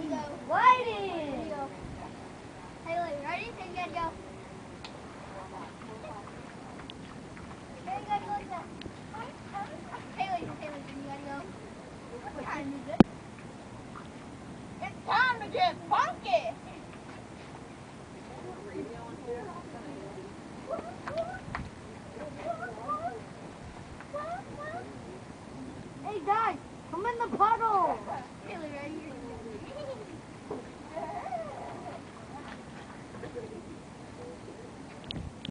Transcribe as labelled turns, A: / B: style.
A: Lighting.
B: Haley, ready? Here you gotta go. Here you gotta go like that. Haley, you gotta go. What time is it?
A: It's time to get funky. Hey guys, come in the puddle.
B: Haley, ready?